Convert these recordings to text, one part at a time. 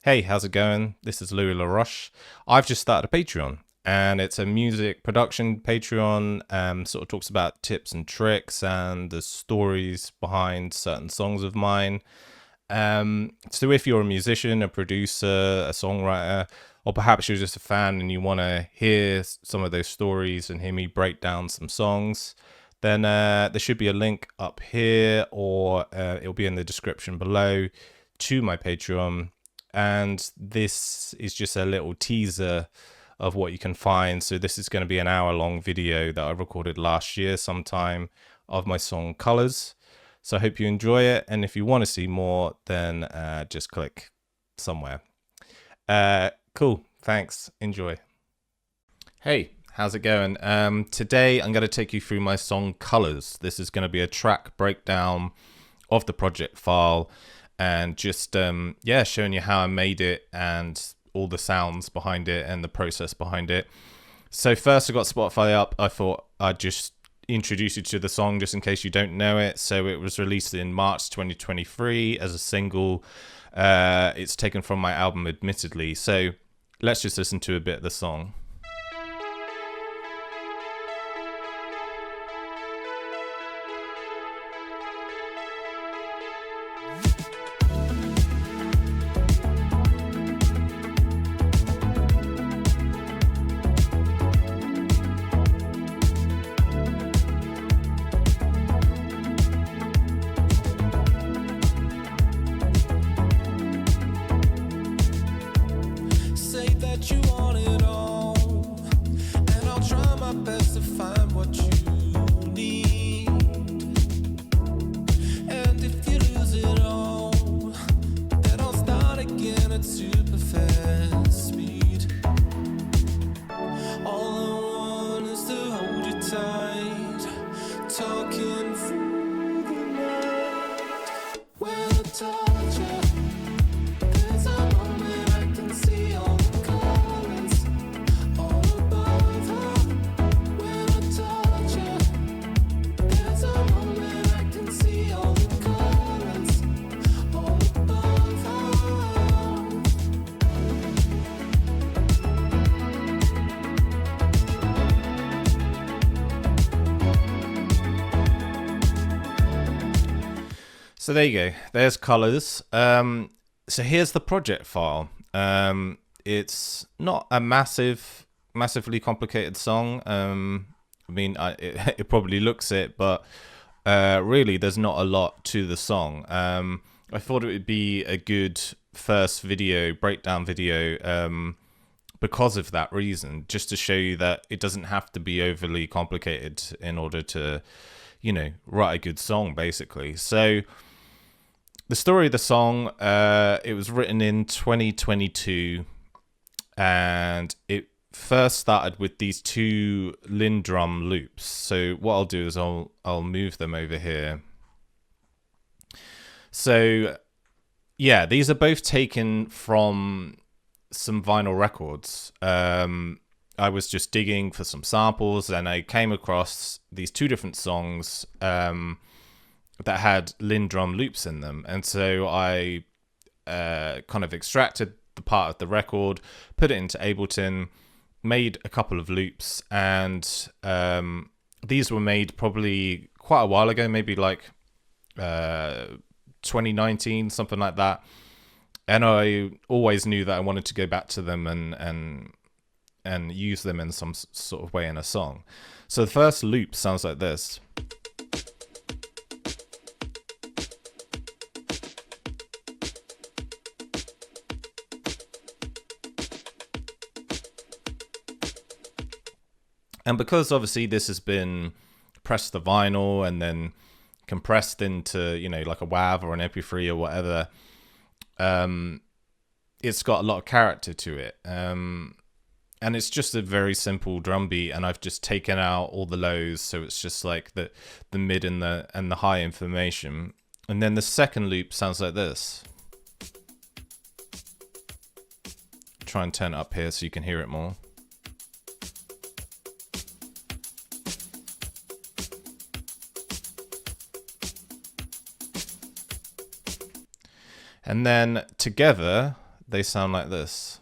Hey, how's it going? This is Louis Roche. I've just started a Patreon, and it's a music production Patreon. Sort of talks about tips and tricks and the stories behind certain songs of mine. So if you're a musician, a producer, a songwriter, or perhaps you're just a fan and you want to hear some of those stories and hear me break down some songs, then there should be a link up here, or it'll be in the description below to my Patreon. And this is just a little teaser of what you can find. So this is going to be an hour-long video that I recorded last year sometime of my song Colors. So I hope you enjoy it. And if you want to see more, then just click somewhere. Cool. Thanks. Enjoy. Hey, how's it going? Today I'm going to take you through my song Colors. This is going to be a track breakdown of the project file, and just showing you how I made it and all the sounds behind it and the process behind it. So first I got Spotify up. I thought I'd just introduce you to the song just in case you don't know it. So it was released in March 2023 as a single. It's taken from my album Admittedly. So let's just listen to a bit of the song. You want it all, and I'll try my best to find what you need. And if you lose it all, then I'll start again at super fast speed. All I want is to hold you tight, talking through the night. When I touch you, there's a moment I can see all the colors all above her. When I touch you, there's a moment I can see all the colors all above her. So there you go. There's Colors. So here's the project file. It's not a massively complicated song. I mean, it probably looks it, but really there's not a lot to the song. I thought it would be a good first video, breakdown video, because of that reason, just to show you that it doesn't have to be overly complicated in order to, write a good song, basically. So the story of the song, it was written in 2022, and it first started with these two Lindrum loops. So what I'll do is I'll move them over here. So yeah, these are both taken from some vinyl records. I was just digging for some samples, and I came across these two different songs that had Lindrum loops in them. And so I kind of extracted the part of the record, put it into Ableton, made a couple of loops, and these were made probably quite a while ago, maybe like 2019, something like that. And I always knew that I wanted to go back to them and use them in some sort of way in a song. So the first loop sounds like this. And because obviously this has been pressed to vinyl and then compressed into, like a WAV or an MP3 or whatever, it's got a lot of character to it. And it's just a very simple drum beat, and I've just taken out all the lows, so it's just like the mid and the high information. And then the second loop sounds like this. Try and turn it up here so you can hear it more. And then together they sound like this.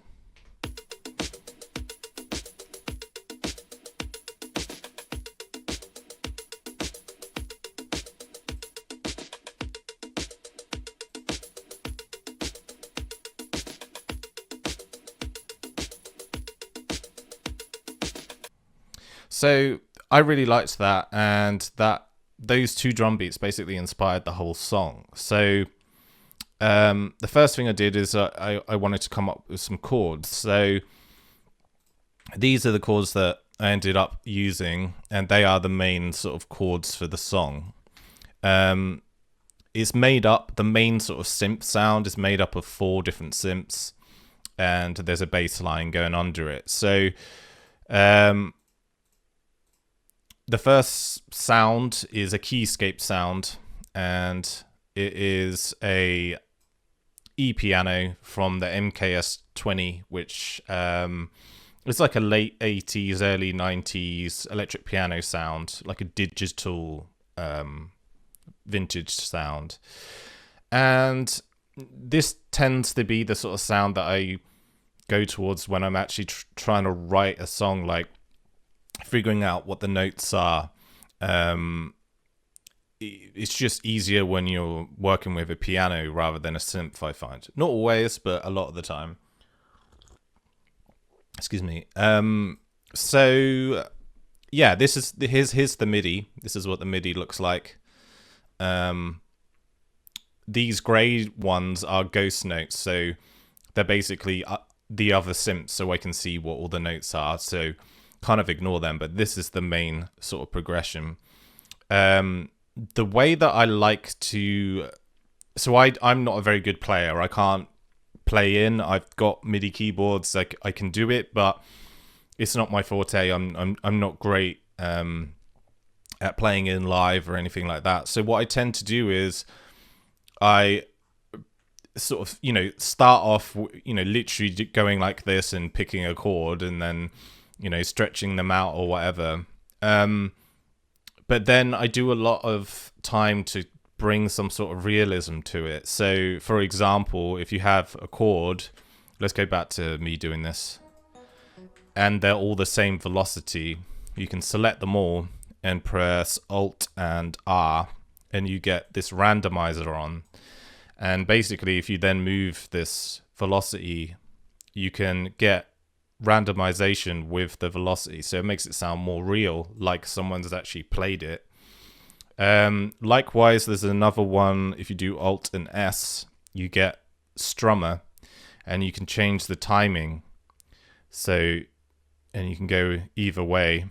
So I really liked that, and those two drum beats basically inspired the whole song. So the first thing I did is I wanted to come up with some chords. So these are the chords that I ended up using, and they are the main sort of chords for the song. It's made up, the main sort of synth sound is made up of 4 different synths, and there's a bass line going under it. So the first sound is a keyscape sound, and it is a E-piano from the MKS-20, which is like a late 80s, early 90s electric piano sound, like a digital vintage sound. And this tends to be the sort of sound that I go towards when I'm actually trying to write a song, like figuring out what the notes are. It's just easier when you're working with a piano rather than a synth, I find. Not always, but a lot of the time. Excuse me. So yeah, here's the MIDI. This is what the MIDI looks like. These grey ones are ghost notes, so they're basically the other synths, so I can see what all the notes are. So kind of ignore them, but this is the main sort of progression. The way that I like to, so I'm not a very good player. I can't play in. I've got MIDI keyboards, like I can do it, but it's not my forte. I'm not great at playing in live or anything like that. So what I tend to do is I sort of, start off, literally going like this and picking a chord and then, stretching them out or whatever. But then I do a lot of time to bring some sort of realism to it. So, for example, if you have a chord, let's go back to me doing this, and they're all the same velocity, you can select them all and press Alt and R, and you get this randomizer on. And basically, if you then move this velocity, you can get randomization with the velocity, so it makes it sound more real, like someone's actually played it. Likewise, there's another one. If you do Alt and S, you get strummer, and you can change the timing, so, and you can go either way.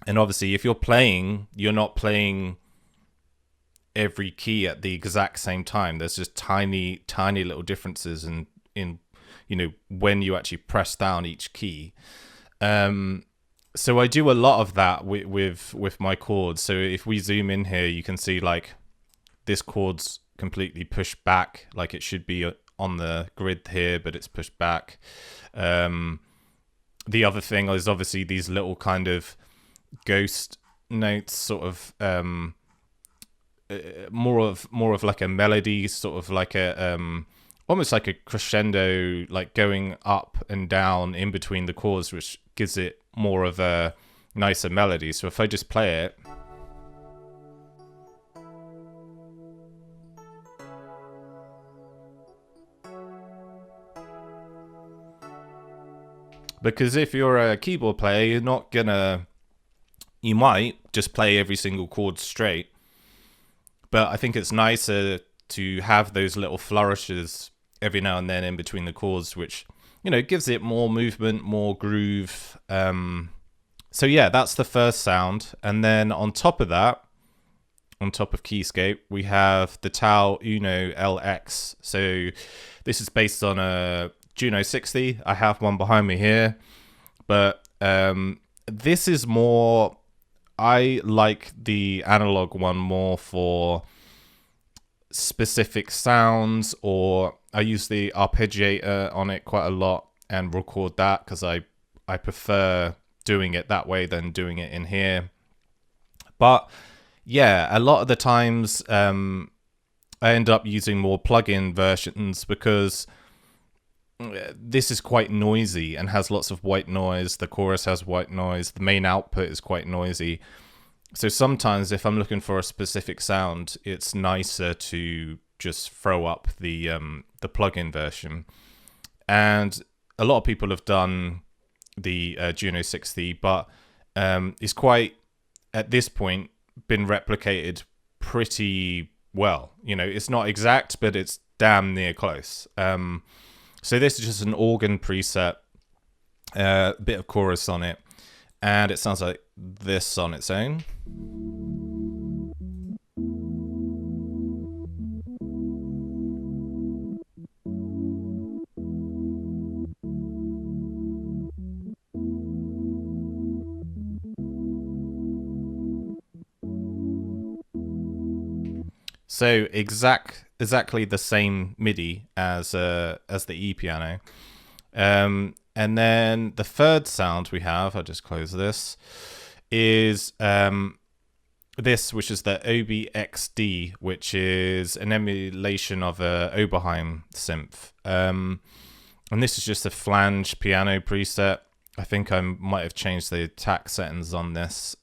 And obviously, if you're playing, you're not playing every key at the exact same time. There's just tiny little differences in when you actually press down each key. So I do a lot of that with my chords. So if we zoom in here, you can see like this chord's completely pushed back, like it should be on the grid here, but it's pushed back. The other thing is obviously these little kind of ghost notes, sort of more of like a melody, sort of like a almost like a crescendo, like going up and down in between the chords, which gives it more of a nicer melody. So if I just play it, because if you're a keyboard player, you might just play every single chord straight, but I think it's nicer to have those little flourishes every now and then in between the chords, which gives it more movement, more groove. So yeah, that's the first sound. And then on top of that, on top of Keyscape, we have the Tau Uno LX. So this is based on a Juno 60. I have one behind me here, but this is more, I like the analog one more for specific sounds, or I use the arpeggiator on it quite a lot and record that because I prefer doing it that way than doing it in here. But yeah, a lot of the times I end up using more plug-in versions because this is quite noisy and has lots of white noise. The chorus has white noise. The main output is quite noisy. So sometimes if I'm looking for a specific sound, it's nicer to just throw up the plugin version. And a lot of people have done the Juno 60, but it's quite, at this point, been replicated pretty well. You know, it's not exact, but it's damn near close. So this is just an organ preset, a bit of chorus on it, and it sounds like this on its own. So exactly the same MIDI as the E piano. And then the third sound we have, I'll just close this, is this, which is the OBXD, which is an emulation of a Oberheim synth. And this is just a flange piano preset. I think I might have changed the attack settings on this.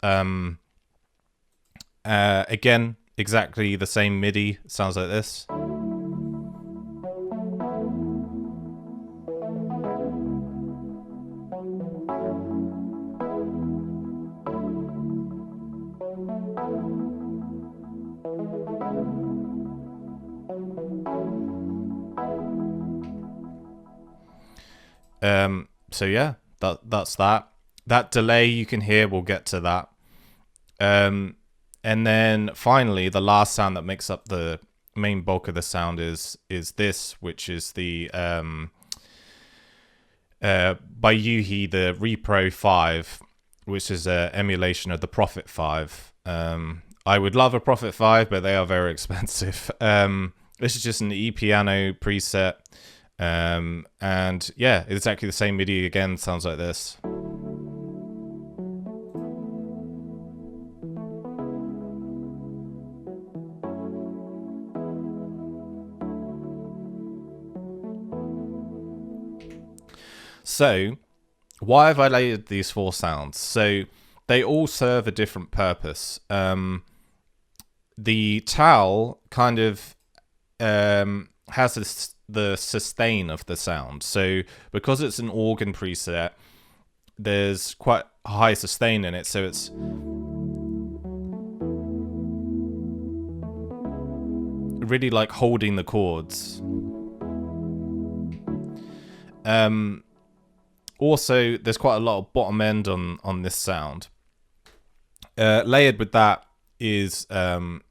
Again, exactly the same MIDI. Sounds like this. So yeah, that's that. That delay you can hear, we'll get to that. And then finally, the last sound that makes up the main bulk of the sound is this, which is the by Yuhi, the Repro 5, which is an emulation of the Prophet 5. I would love a Prophet 5, but they are very expensive. This is just an E piano preset. And yeah, it's exactly the same MIDI again, sounds like this. So, why have I layered these four sounds? So, they all serve a different purpose. The towel kind of has the sustain of the sound. So, because it's an organ preset, there's quite a high sustain in it. So, it's really like holding the chords. Also, there's quite a lot of bottom end on this sound. Layered with that is the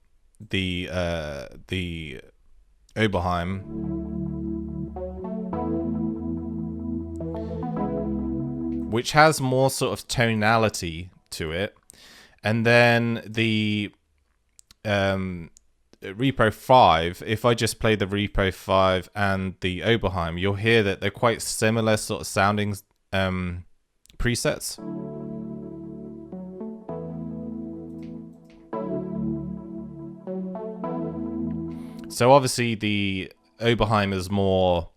Oberheim, which has more sort of tonality to it, and then the Repro 5, if I just play the Repro 5 and the Oberheim, you'll hear that they're quite similar sort of sounding presets. So obviously the Oberheim is more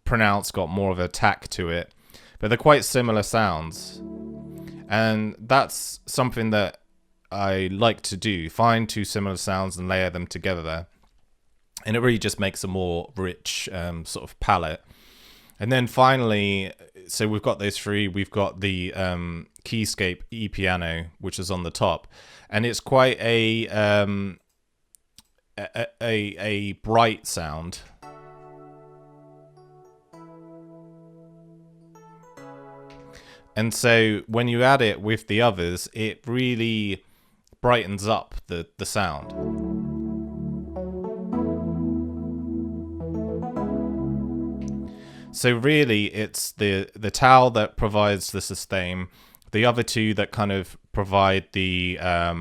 pronounced, got more of a tack to it, but they're quite similar sounds. And that's something that I like to do, find two similar sounds and layer them together. And it really just makes a more rich sort of palette. And then finally, so we've got those three. We've got the Keyscape E piano, which is on the top, and it's quite a bright sound. And so when you add it with the others, it really brightens up the sound. So really, it's the towel that provides the sustain, the other two that kind of provide the, I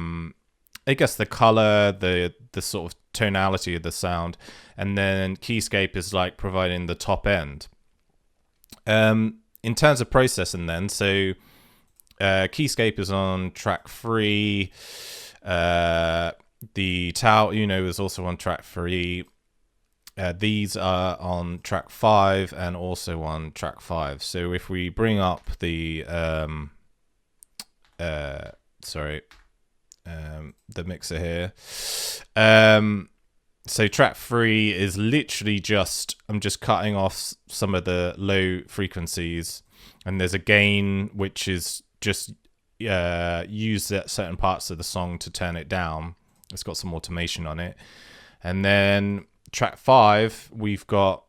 guess, the color, the sort of tonality of the sound, and then Keyscape is like providing the top end. In terms of processing, then, so Keyscape is on track 3. The Tao Uno is also on track 3. These are on track 5 and also on track 5. So if we bring up the the mixer here, so track 3 is literally just, I'm just cutting off some of the low frequencies, and there's a gain which is just used at certain parts of the song to turn it down. It's got some automation on it. And then track 5, we've got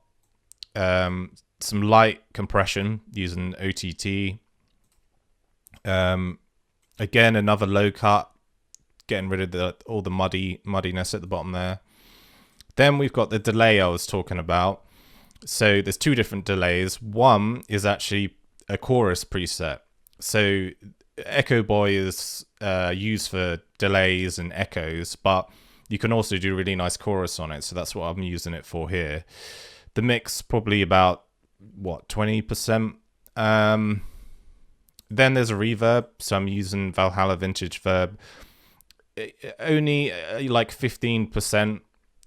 some light compression using OTT. Again, another low cut, getting rid of all the muddiness at the bottom there. Then we've got the delay I was talking about. So there's 2 different delays. One is actually a chorus preset. So Echo Boy is used for delays and echoes, but you can also do a really nice chorus on it. So that's what I'm using it for here. The mix probably about 20%. Then there's a reverb. So I'm using Valhalla Vintage Verb. Only like 15%.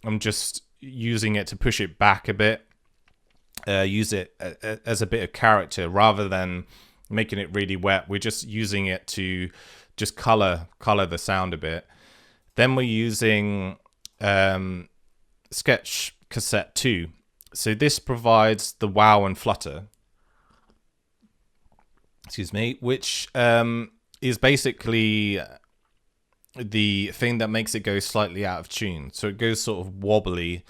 I'm just using it to push it back a bit. Use it as a bit of character rather than making it really wet. We're just using it to just color the sound a bit. Then we're using Sketch Cassette 2. So this provides the wow and flutter. Excuse me, which is basically the thing that makes it go slightly out of tune. So it goes sort of wobbly.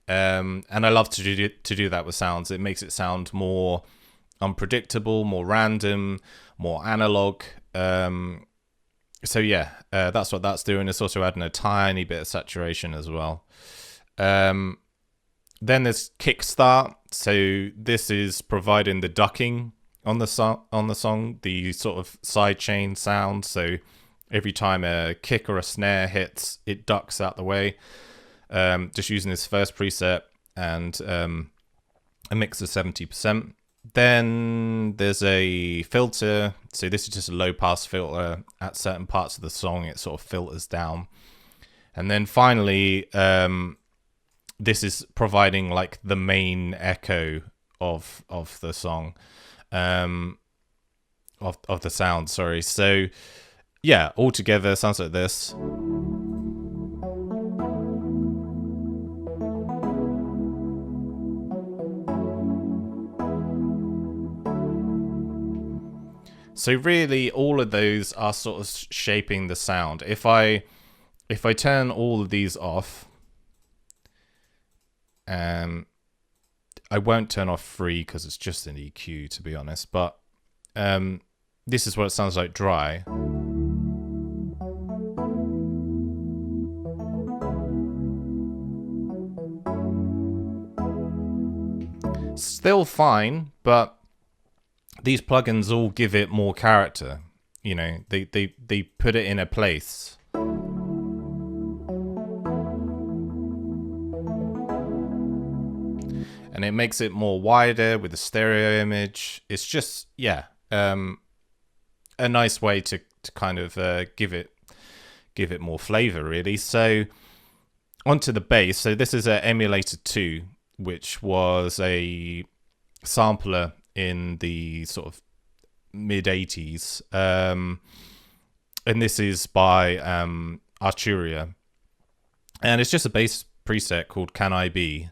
And I love to do that with sounds. It makes it sound more unpredictable, more random, more analog. So yeah, that's what that's doing. It's also adding a tiny bit of saturation as well. Then there's Kickstart. So this is providing the ducking on the song, the sort of sidechain sound. So every time a kick or a snare hits, it ducks out the way. Just using this first preset and a mix of 70%. Then there's a filter. So this is just a low pass filter. At certain parts of the song, it sort of filters down. And then finally, this is providing like the main echo of the song, of the sound. Sorry. So yeah, altogether sounds like this. So really, all of those are sort of shaping the sound. If I turn all of these off, I won't turn off 3 because it's just an EQ, to be honest. But this is what it sounds like dry. Still fine, but these plugins all give it more character. You know, they put it in a place. And it makes it more wider with the stereo image. It's just, yeah, a nice way to kind of give it more flavor, really. So onto the bass. So this is a Emulator 2, which was a sampler in the sort of mid 80s, and this is by Arturia, and it's just a bass preset called Can I Be.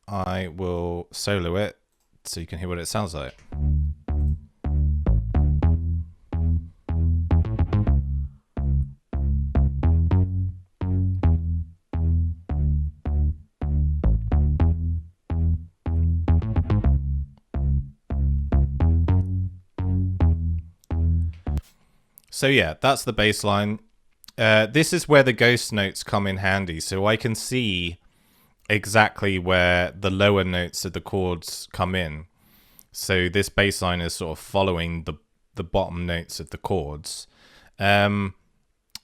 I will solo it so you can hear what it sounds like. So yeah, that's the bass line. This is where the ghost notes come in handy. So I can see exactly where the lower notes of the chords come in. So this bass line is sort of following the bottom notes of the chords. In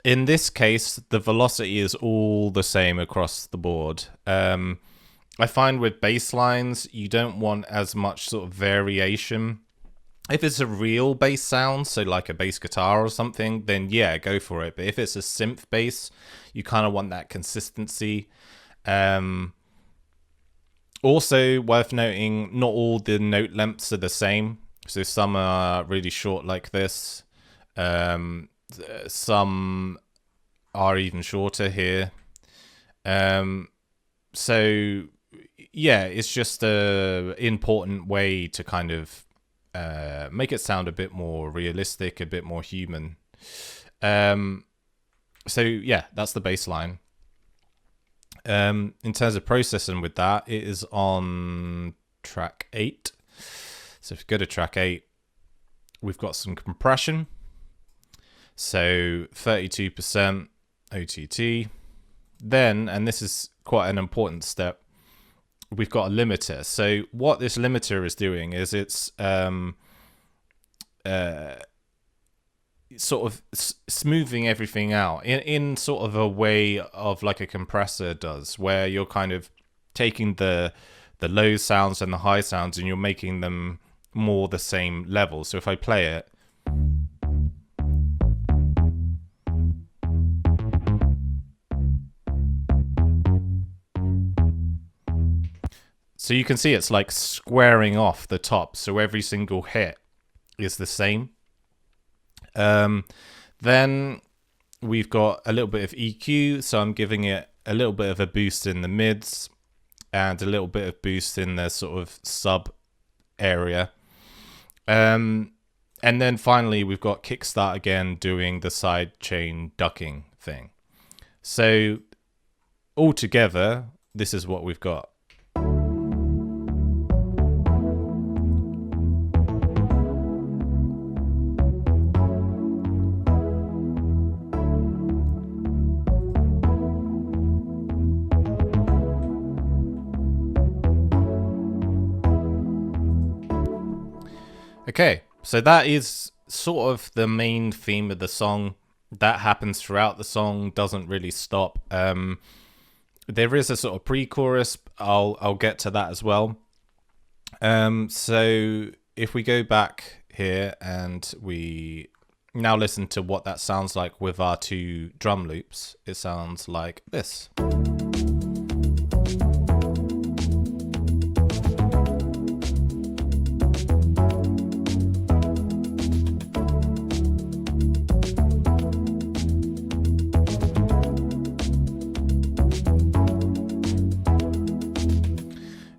this case, the velocity is all the same across the board. I find with bass lines, you don't want as much sort of variation. If it's a real bass sound, so like a bass guitar or something, then yeah, go for it. But if it's a synth bass, you kind of want that consistency. Also worth noting, not all the note lengths are the same. So some are really short like this. Some are even shorter here. So yeah, it's just a important way to kind of make it sound a bit more realistic, a bit more human. So yeah, that's the bass line. In terms of processing with that, it is on track 8. So if you go to track 8, we've got some compression. So 32% OTT. Then, and this is quite an important step, we've got a limiter. So what this limiter is doing is it's sort of smoothing everything out in sort of a way of like a compressor does, where you're kind of taking the low sounds and the high sounds and you're making them more the same level. So if I play it, so you can see it's like squaring off the top, so every single hit is the same. Then we've got a little bit of EQ, so I'm giving it a little bit of a boost in the mids and a little bit of boost in the sort of sub area. And then finally we've got kickstart again doing the side chain ducking thing. So altogether, this is what we've got. Okay, so that is sort of the main theme of the song. That happens throughout the song, doesn't really stop. There is a sort of pre-chorus. I'll get to that as well. So if we go back here and we now listen to what that sounds like with our 2 drum loops, it sounds like this.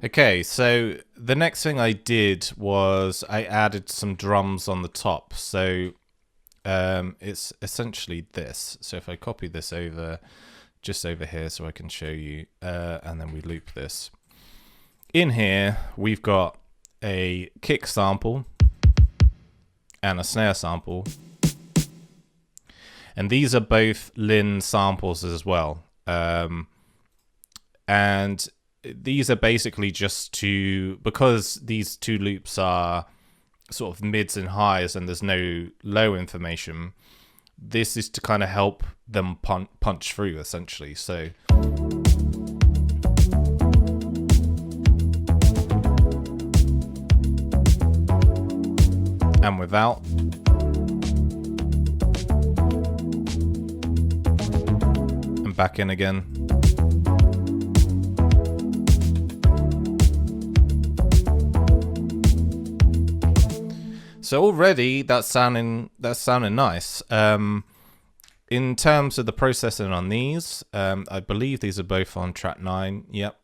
Okay, so the next thing I did was I added some drums on the top. So it's essentially this. So if I copy this over, just over here so I can show you, and then we loop this. In here, we've got a kick sample and a snare sample. And these are both Lin samples as well. And these are basically just because these 2 loops are sort of mids and highs and there's no low information, this is to kind of help them punch through essentially. So and without, and back in again. So already that's sounding nice. In terms of the processing on these, I believe these are both on track 9. Yep.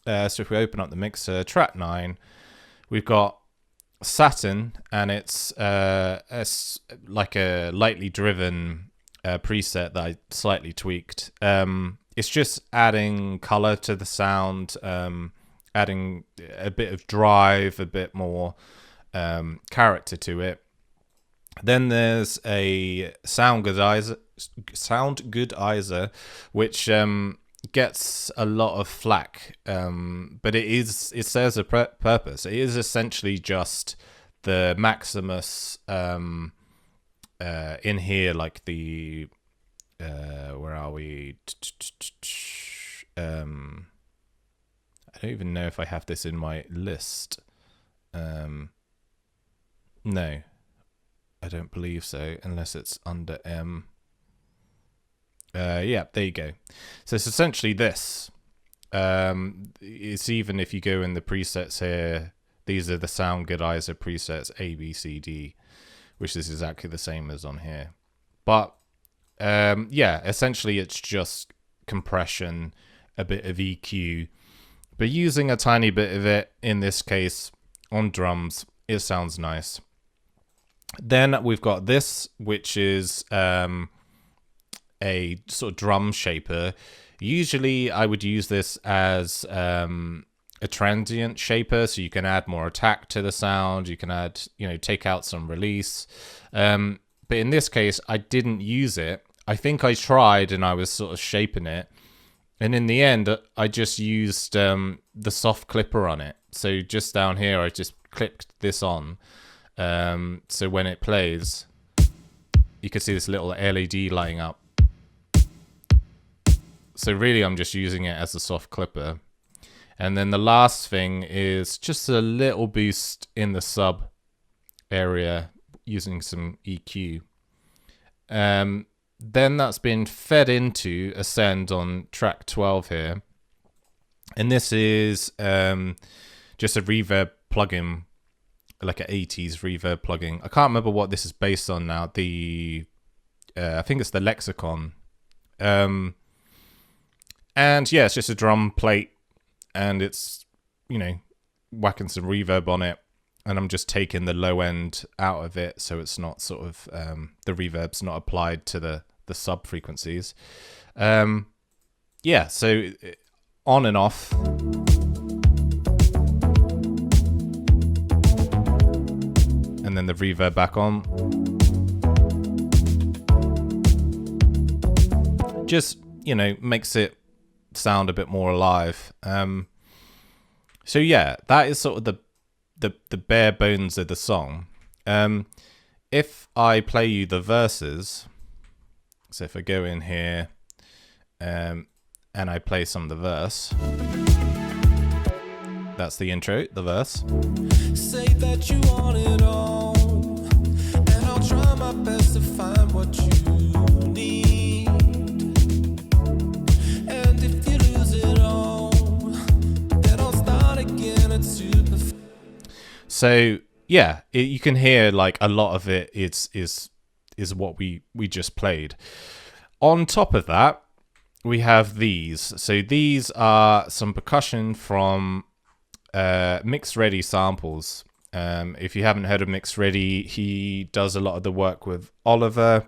So if we open up the mixer, track 9, we've got Saturn, and it's like a lightly driven preset that I slightly tweaked. It's just adding color to the sound, adding a bit of drive, a bit more character to it. Then there's a sound goodizer, which gets a lot of flack, but it serves a purpose. It is essentially just the Maximus in here, like the where are we? I don't even know if I have this in my list. No, I don't believe so, unless it's under M. Yeah, there you go. So it's essentially this. It's even if you go in the presets here, these are the Soundgoodizer presets A, B, C, D, which is exactly the same as on here. But yeah, essentially it's just compression, a bit of EQ, but using a tiny bit of it, in this case, on drums, it sounds nice. Then we've got this, which is a sort of drum shaper. Usually I would use this as a transient shaper, so you can add more attack to the sound, you can add, take out some release. But in this case, I didn't use it. I think I tried and I was sort of shaping it. And in the end, I just used the soft clipper on it. So just down here, I just clipped this on. So when it plays, you can see this little LED lighting up. So really, I'm just using it as a soft clipper. And then the last thing is just a little boost in the sub area using some EQ. Then that's been fed into Ascend on track 12 here. And this is just a reverb plugin, like an 80s reverb plugin. I can't remember what this is based on now. I think it's the Lexicon. And yeah, it's just a drum plate, and it's, whacking some reverb on it. And I'm just taking the low end out of it, so it's not sort of, the reverb's not applied to the sub frequencies. Yeah, so on and off. And then the reverb back on. Just, makes it sound a bit more alive. So yeah, that is sort of the bare bones of the song. If I play you the verses, so if I go in here and I play some of the verse, that's the intro, the verse. Say that you want it all, and I'll try my best to find what you need. And if you lose it all, then I'll start again at super. So yeah, you can hear like a lot of it is what we just played. On top of that, we have these. So these are some percussion from Mix Ready samples. If you haven't heard of Mix Ready, he does a lot of the work with Oliver,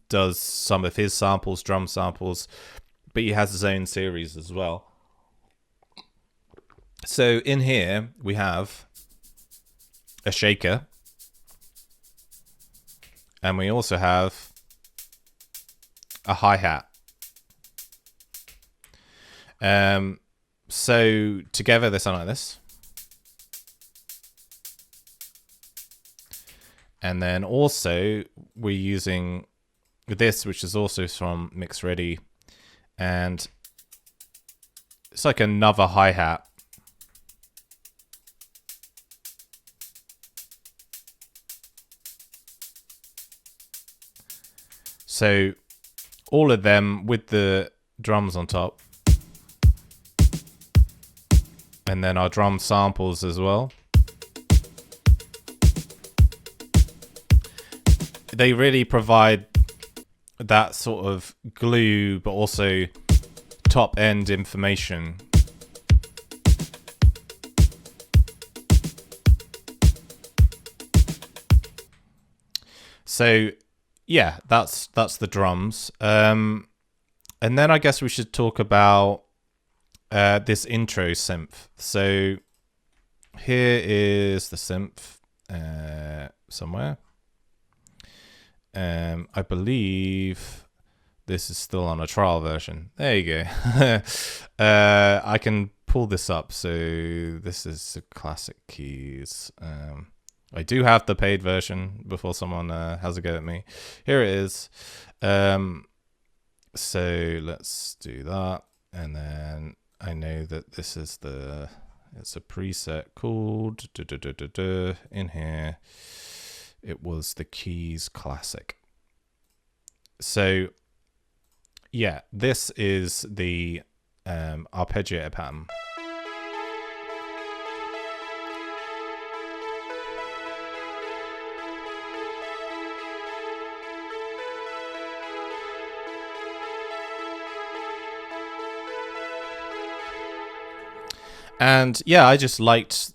does some of his samples, drum samples, but he has his own series as well. So in here we have a shaker, and we also have a hi-hat. So together they sound like this. And then also we're using this, which is also from Mix Ready, and it's like another hi-hat. So all of them with the drums on top. And then our drum samples as well. They really provide that sort of glue, but also top end information. So yeah, that's the drums. And then I guess we should talk about this intro synth. So here is the synth somewhere. I believe this is still on a trial version. There you go. I can pull this up. So this is the classic keys. I do have the paid version before someone has a go at me. Here it is. So let's do that. And then I know that this is it's a preset called in here. It was the Keys Classic. So yeah, this is the arpeggiator pattern. And yeah, I liked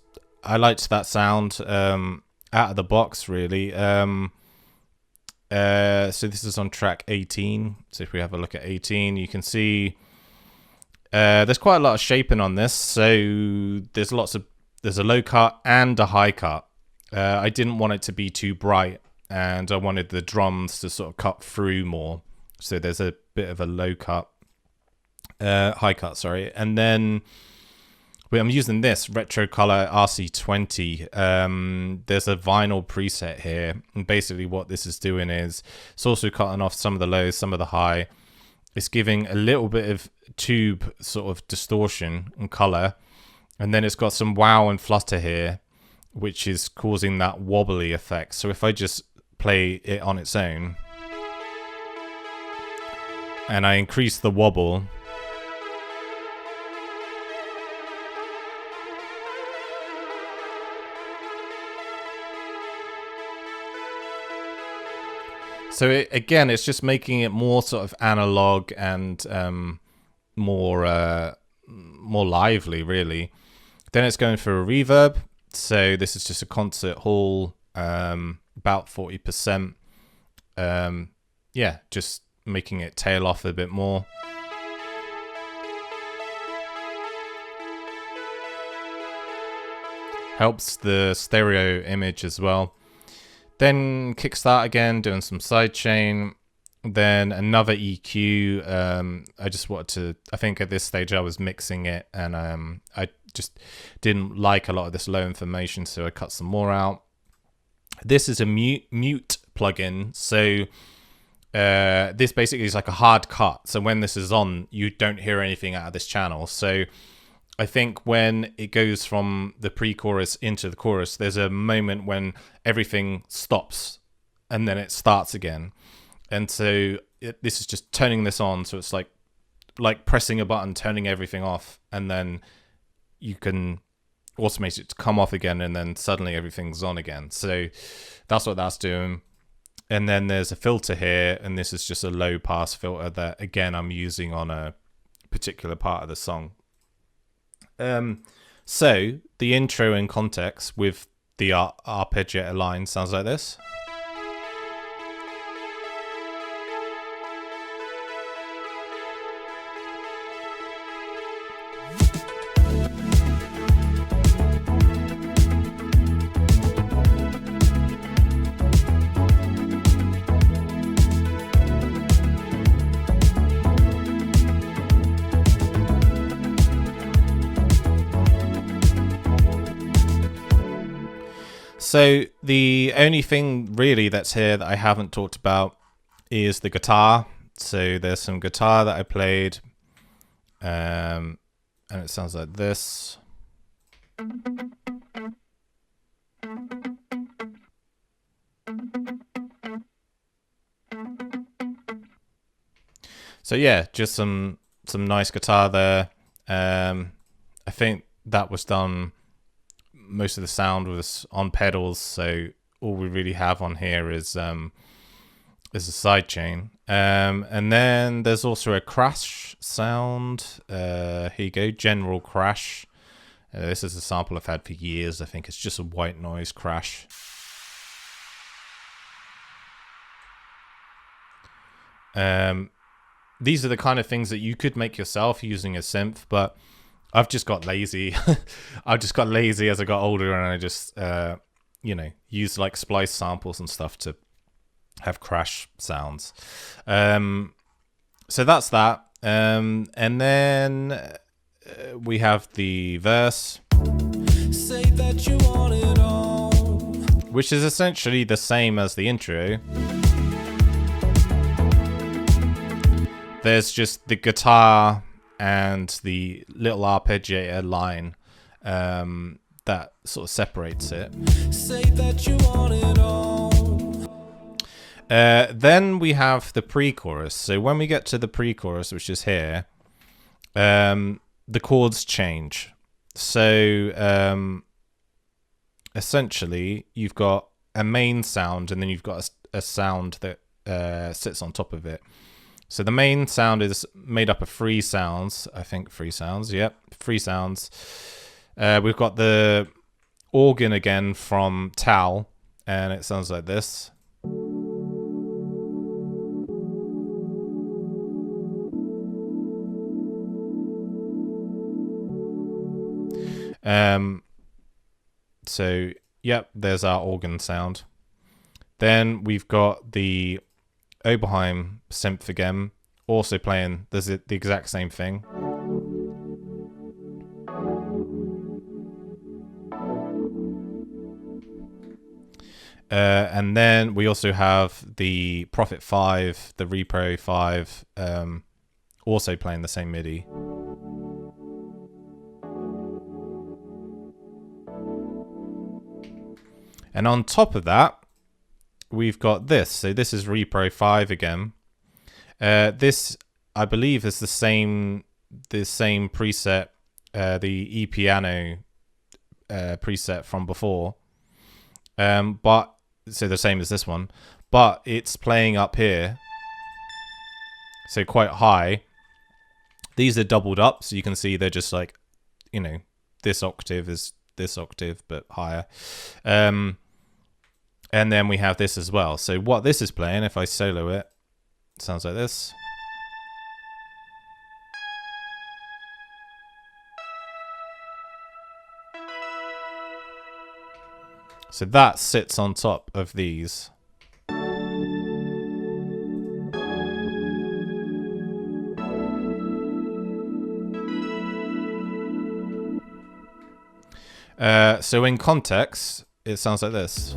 that sound out of the box, really. So this is on track 18. So if we have a look at 18, you can see there's quite a lot of shaping on this. So there's a low cut and a high cut. I didn't want it to be too bright, and I wanted the drums to sort of cut through more. So there's a bit of a high cut, sorry, and then I'm using this Retro Color RC20. There's a vinyl preset here, and basically what this is doing is it's also cutting off some of the lows, some of the high. It's giving a little bit of tube sort of distortion and color, and then it's got some wow and flutter here, which is causing that wobbly effect. So if I just play it on its own and I increase the wobble, so it's just making it more sort of analog and more lively, really. Then it's going for a reverb. So this is just a concert hall, about 40%. Yeah, just making it tail off a bit more. Helps the stereo image as well. Then kickstart again, doing some sidechain. Then another EQ. I think at this stage I was mixing it, and I just didn't like a lot of this low information, so I cut some more out. This is a mute plugin, so this basically is like a hard cut. So when this is on, you don't hear anything out of this channel. So I think when it goes from the pre-chorus into the chorus, there's a moment when everything stops and then it starts again. And so this is just turning this on. So it's like pressing a button, turning everything off, and then you can automate it to come off again, and then suddenly everything's on again. So that's what that's doing. And then there's a filter here, and this is just a low pass filter that, again, I'm using on a particular part of the song. So the intro in context with the arpeggiator line sounds like this. So the only thing really that's here that I haven't talked about is the guitar. So there's some guitar that I played, and it sounds like this. So yeah, just some nice guitar there. I think that was done. Most of the sound was on pedals, so all we really have on here is a sidechain. And then there's also a crash sound. Here you go, general crash. This is a sample I've had for years. I think it's just a white noise crash. These are the kind of things that you could make yourself using a synth, but I've just got lazy. I just got lazy as I got older, and I just, used like splice samples and stuff to have crash sounds. So that's that. And then we have the verse, Say that you want it all. which is essentially the same as the intro. There's just the guitar and the little arpeggiator line that sort of separates it. Say that you want it all. Then we have the pre-chorus. So when we get to the pre-chorus, which is here, the chords change. So essentially, you've got a main sound, and then you've got a sound that sits on top of it. So the main sound is made up of 3 sounds. I think 3 sounds. Yep, 3 sounds. We've got the organ again from Tal, and it sounds like this. So yep, there's our organ sound. Then we've got the Oberheim synth again, also playing the exact same thing. And then we also have the Prophet 5, the Repro 5, also playing the same MIDI. And on top of that, we've got this. So this is Repro 5 again. This, I believe, is the same preset, the E-piano preset from before. But so the same as this one, but it's playing up here, so quite high. These are doubled up, so you can see they're just like, you know, this octave is this octave but higher. And then we have this as well. So what this is playing, if I solo it, sounds like this. So that sits on top of these. So in context, it sounds like this.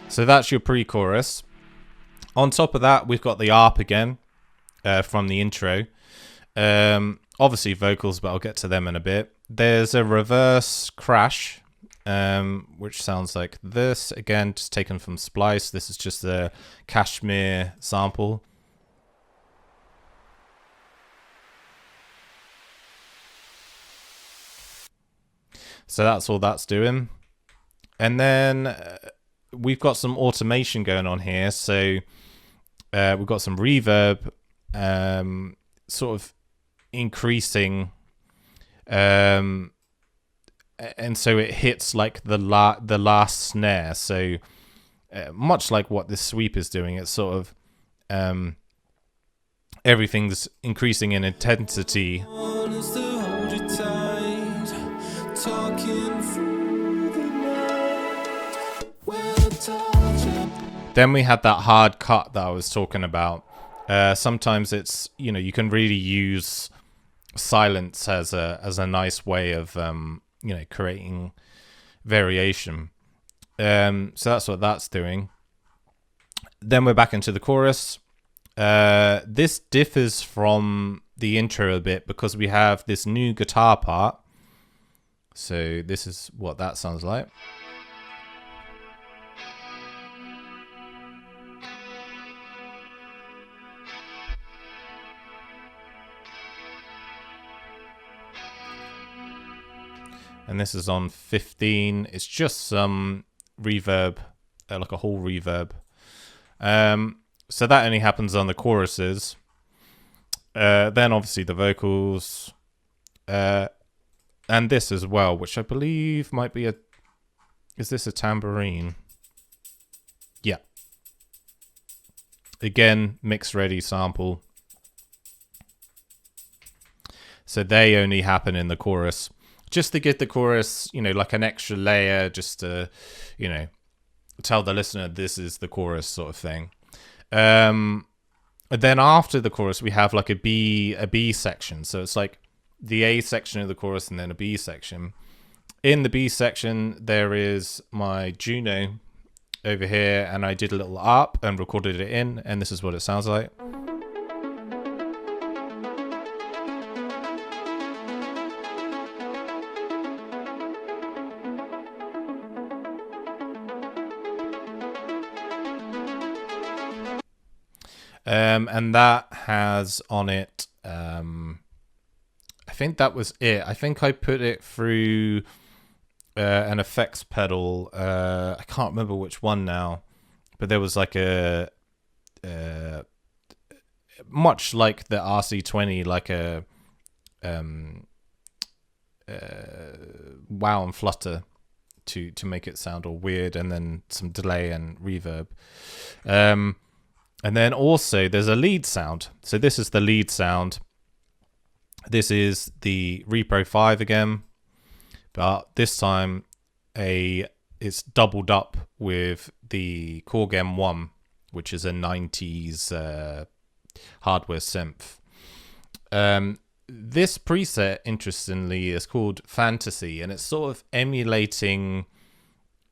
So that's your pre-chorus. On top of that, we've got the arp again from the intro. Obviously vocals, but I'll get to them in a bit. There's a reverse crash, which sounds like this. Again, just taken from Splice. This is just a Kashmir sample. So that's all that's doing. And then we've got some automation going on here. So we've got some reverb, sort of increasing, and so it hits like the last snare. So much like what this sweep is doing, it's sort of everything's increasing in intensity. Then we had that hard cut that I was talking about. Sometimes it's, you know, you can really use silence as a nice way of you know, creating variation. So that's what that's doing. Then we're back into the chorus. This differs from the intro a bit because we have this new guitar part. So this is what that sounds like. And this is on 15. It's just some reverb, like a whole reverb. So that only happens on the choruses. Then obviously the vocals. And this as well, which I believe might be is this a tambourine? Yeah. Again, mix ready sample. So they only happen in the chorus. Just to give the chorus, you know, like an extra layer, just to, you know, tell the listener this is the chorus sort of thing. Then after the chorus, we have like a B section. So it's like the A section of the chorus and then a B section. In the B section, there is my Juno over here, and I did a little arp and recorded it in, and this is what it sounds like. And that has on it, I think that was it. I think I put it through an effects pedal. I can't remember which one now, but there was like a much like the RC20, like a wow and flutter to make it sound all weird, and then some delay and reverb. And then also there's a lead sound. So this is the lead sound. This is the Repro 5 again, but this time it's doubled up with the Chord M1, which is a 90s hardware synth. This preset, interestingly, is called Fantasy, and it's sort of emulating.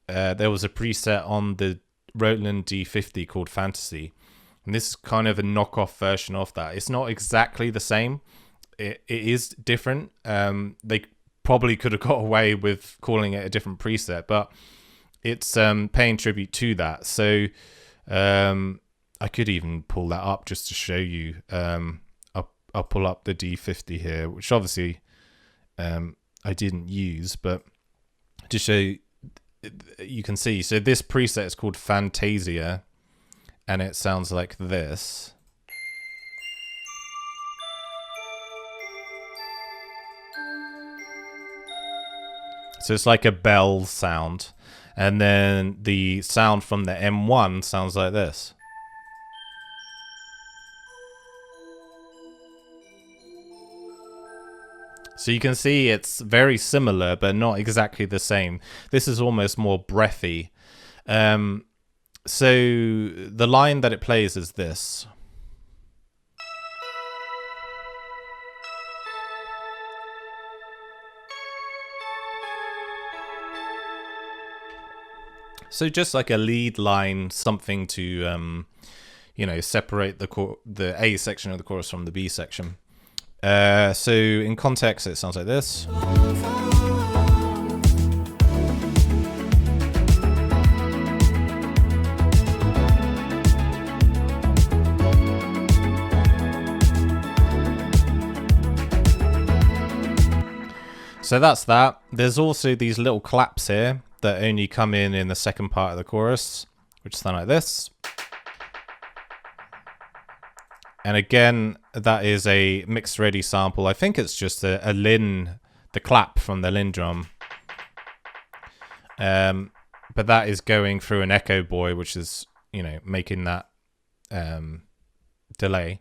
There was a preset on the Roland D50 called Fantasy, and this is kind of a knockoff version of that. It's not exactly the same. It is different. They probably could have got away with calling it a different preset, but it's paying tribute to that. So I could even pull that up just to show you. I'll pull up the D50 here, which obviously I didn't use, but to show you can see. So this preset is called Fantasia, and it sounds like this. So it's like a bell sound, and then the sound from the M1 sounds like this. So you can see it's very similar, but not exactly the same. This is almost more breathy. So the line that it plays is this. So just like a lead line, something to, separate the A section of the chorus from the B section. So in context, it sounds like this. So that's that. There's also these little claps here that only come in the second part of the chorus, which sound like this. And again, that is a mixed ready sample. I think it's just a Lin, the clap from the Lin drum. But that is going through an Echo Boy, which is, making that delay.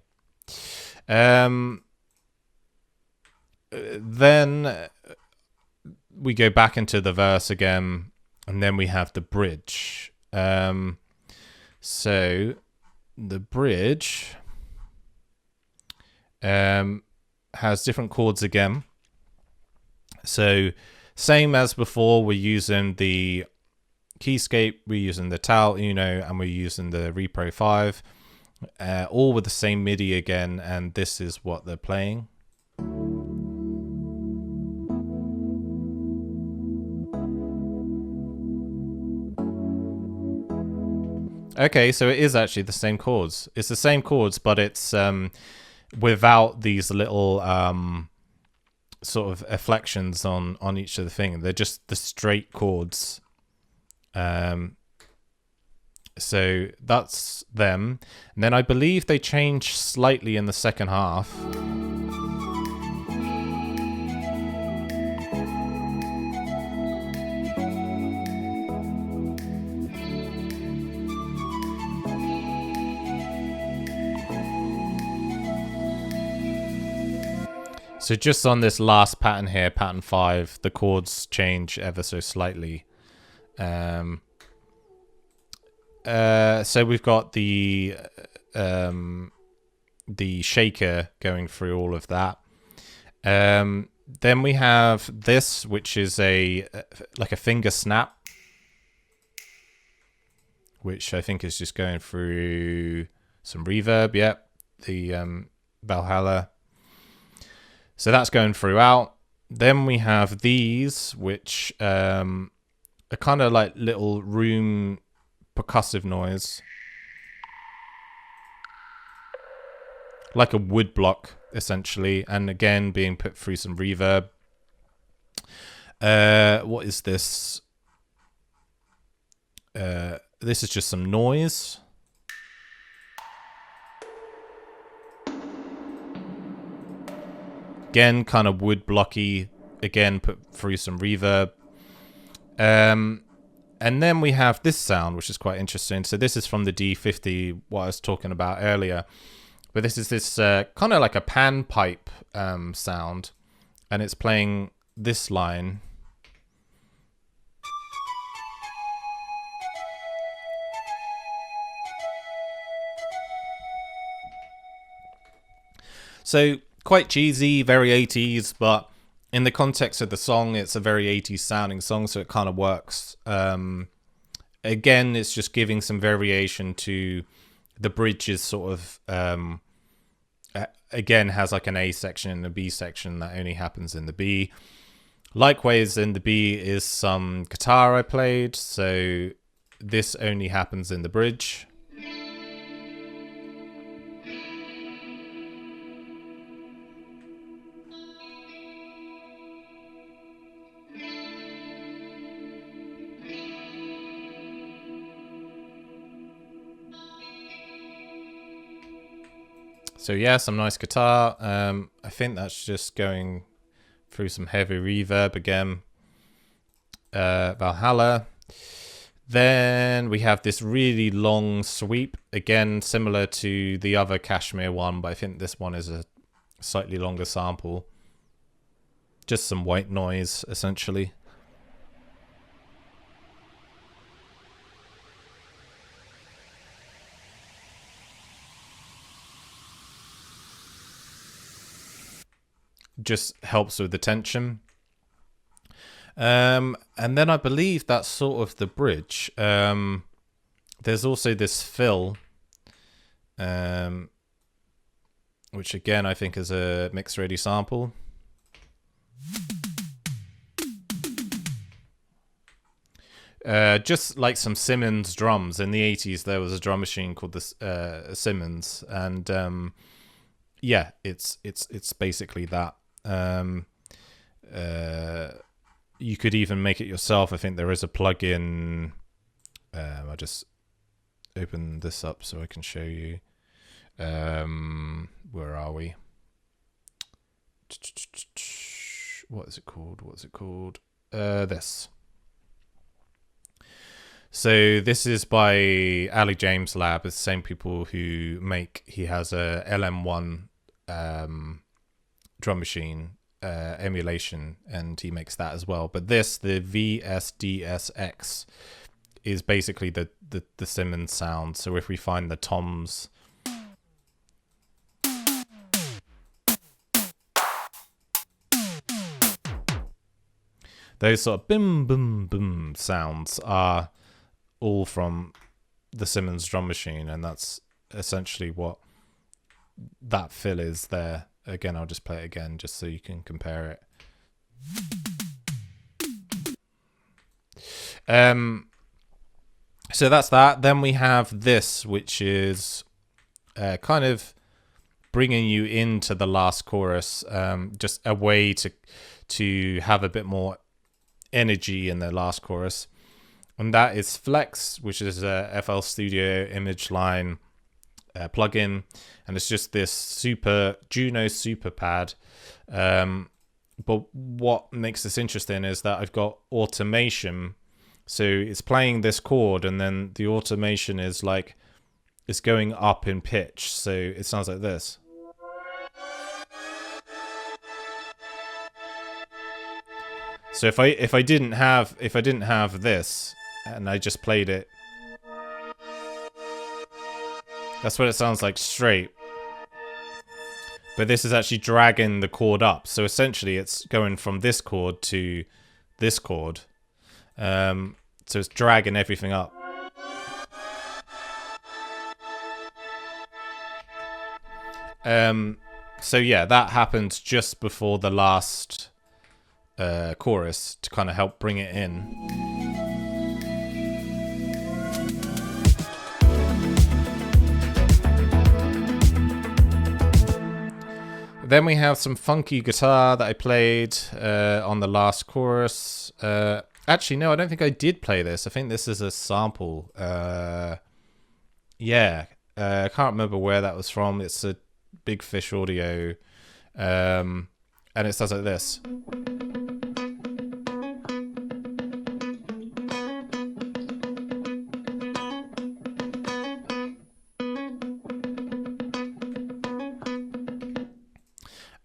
Then we go back into the verse again, and then we have the bridge. So the bridge has different chords again. So same as before, we're using the keyscape, we're using the Tal Uno, and we're using the Repro 5, all with the same MIDI again, and this is what they're playing. Okay, so it is actually the same chords. It's the same chords, but it's without these little sort of inflections on each of the thing. They're just the straight chords. So that's them. And then I believe they change slightly in the second half. So just on this last pattern here, pattern 5, the chords change ever so slightly. So we've got the shaker going through all of that. Then we have this, which is like a finger snap, which I think is just going through some reverb. Yep, the Valhalla. So that's going throughout. Then we have these, which are kind of like little room percussive noise. like a wood block essentially, and again being put through some reverb. What is this? This is just some noise. Again, kind of wood blocky. Again, put through some reverb. And then we have this sound, which is quite interesting. So this is from the D50, what I was talking about earlier. But this is this kind of like a pan pipe sound. And it's playing this line. So quite cheesy, very 80s, but in the context of the song, it's a very 80s sounding song, so it kind of works. Again, it's just giving some variation to the bridges, sort of, again, has like an A section and a B section that only happens in the B. Likewise, in the B is some guitar I played, so this only happens in the bridge. So yeah, some nice guitar. I think that's just going through some heavy reverb again. Valhalla. Then we have this really long sweep, again similar to the other Kashmir one, but I think this one is a slightly longer sample. Just some white noise essentially. Just helps with the tension. And then I believe that's sort of the bridge. There's also this fill, which again I think is a mixed ready sample. Just like some Simmons drums. In the 80s there was a drum machine called the Simmons, and yeah, it's basically that. You could even make it yourself. I think there is a plugin. I'll just open this up so I can show you. Where are we? What is it called? This. So this is by Ali James Lab. It's the same people who make. He has a LM1 drum machine emulation, and he makes that as well. But this, the VSDSX, is basically the Simmons sound. So if we find the toms, those sort of boom boom boom sounds are all from the Simmons drum machine, and that's essentially what that fill is there. Again, I'll just play it again just so you can compare it. So that's that. Then we have this, which is kind of bringing you into the last chorus, just a way to have a bit more energy in the last chorus. And that is Flex, which is a FL Studio image line plugin, and it's just this Juno super pad. But what makes this interesting is that I've got automation. So it's playing this chord, and then the automation is like it's going up in pitch. So it sounds like this. So if I didn't have this and I just played it, that's what it sounds like straight. But this is actually dragging the chord up. So essentially it's going from this chord to this chord. So it's dragging everything up. So yeah, that happens just before the last chorus to kind of help bring it in. Then we have some funky guitar that I played on the last chorus. Actually, no, I don't think I did play this. I think this is a sample. Yeah, I can't remember where that was from. It's a Big Fish audio. And it sounds like this.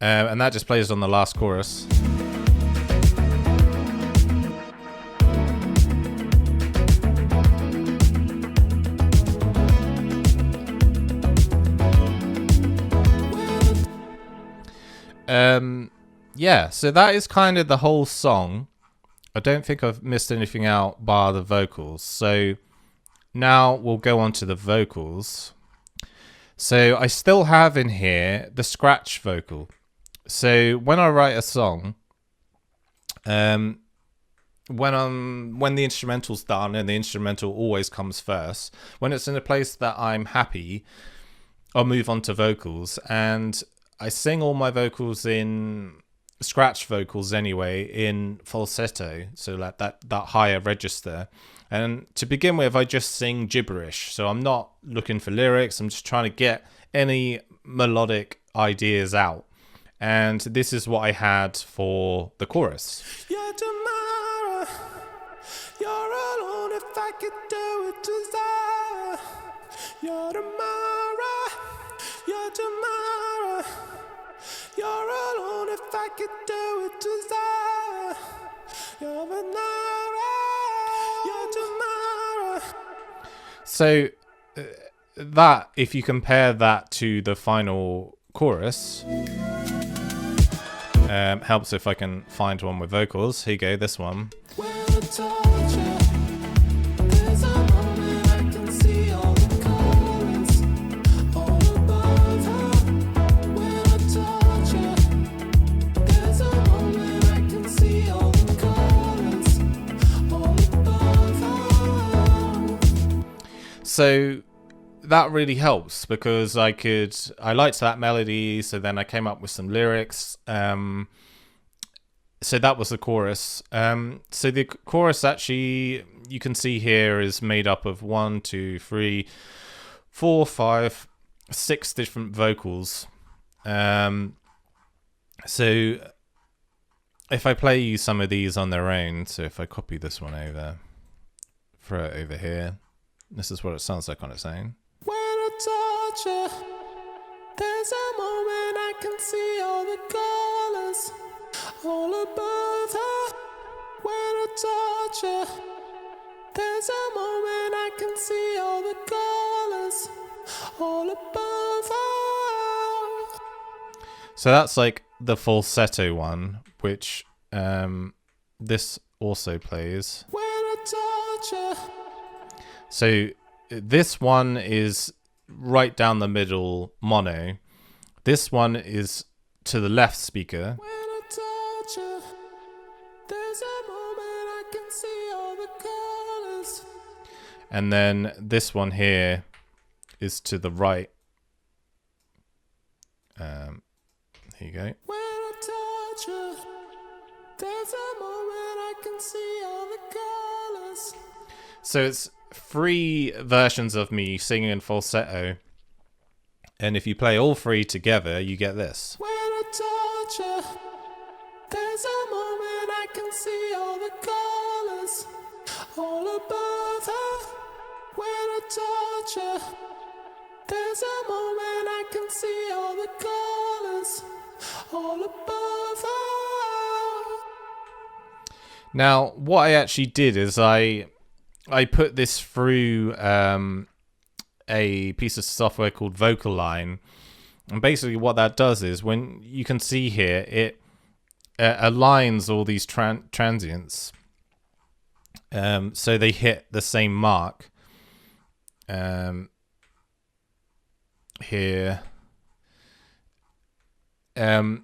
And that just plays on the last chorus. Yeah, so that is kind of the whole song. I don't think I've missed anything out bar the vocals. So now we'll go on to the vocals. So I still have in here the scratch vocal. So when I write a song, when the instrumental's done, and the instrumental always comes first, when it's in a place that I'm happy, I'll move on to vocals, and I sing all my vocals in scratch vocals anyway, in falsetto, so like that higher register. And to begin with, I just sing gibberish, so I'm not looking for lyrics, I'm just trying to get any melodic ideas out. And this is what I had for the chorus. You're tomorrow, you're alone if I could do it desire. You're tomorrow, you're tomorrow, you're alone if I could do it desire. You're tomorrow, you're tomorrow. So that, if you compare that to the final chorus, helps if I can find one with vocals. Here you go, this one. So that really helps because I liked that melody, so then I came up with some lyrics. So that was the chorus. So the chorus, actually, you can see here, is made up of 1, 2, 3, 4, 5, 6 different vocals. So if I play you some of these on their own, so if I copy this one over, throw it over here, this is what it sounds like on its own. When I touch you, there's a moment I can see all the colors all above her. When I touch you, there's a moment I can see all the colors all above her. So that's like the falsetto one, which this also plays. When I touch you. So this one is right down the middle mono. This one is to the left speaker. When I touch you, there's a moment I can see all the colors. And then this one here is to the right. Here you go. When I touch you, there's a moment I can see all the colors. So it's 3 versions of me singing in falsetto, and if you play all 3 together, you get this. When I touch you, there's a moment I can see all the colors all above her. When I touch you, there's a moment I can see all the colors all above her. Now, what I actually did is I put this through a piece of software called Bassline, and basically what that does is, when you can see here, it aligns all these transients so they hit the same mark here, and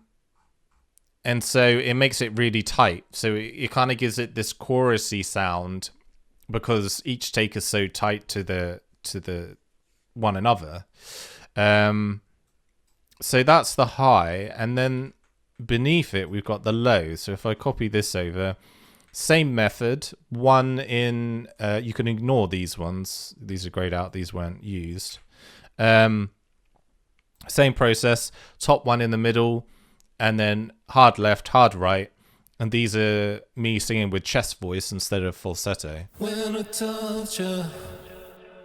so it makes it really tight, so it kind of gives it this chorusy sound because each take is so tight to the one another. So that's the high, and then beneath it we've got the low. So if I copy this over, same method, one in, you can ignore these ones, these are grayed out, these weren't used. Same process, top one in the middle, and then hard left, hard right, and these are me singing with chest voice instead of falsetto. When I touch her,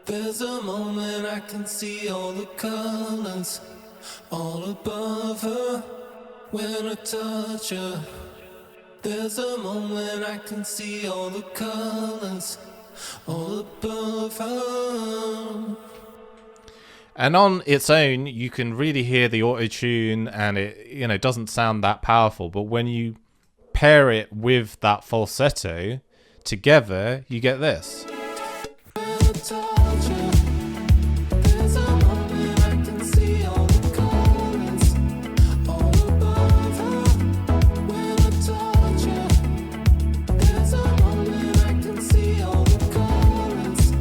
there's a moment I can see all the colors all above her. When I touch her, there's a moment I can see all the colors all above her. And on its own, you can really hear the auto-tune, and it doesn't sound that powerful. But when you pair it with that falsetto together, you get this. When I touch her, there's a moment I can see all the colors all above her. When I touch her, there's a moment I can see all the colors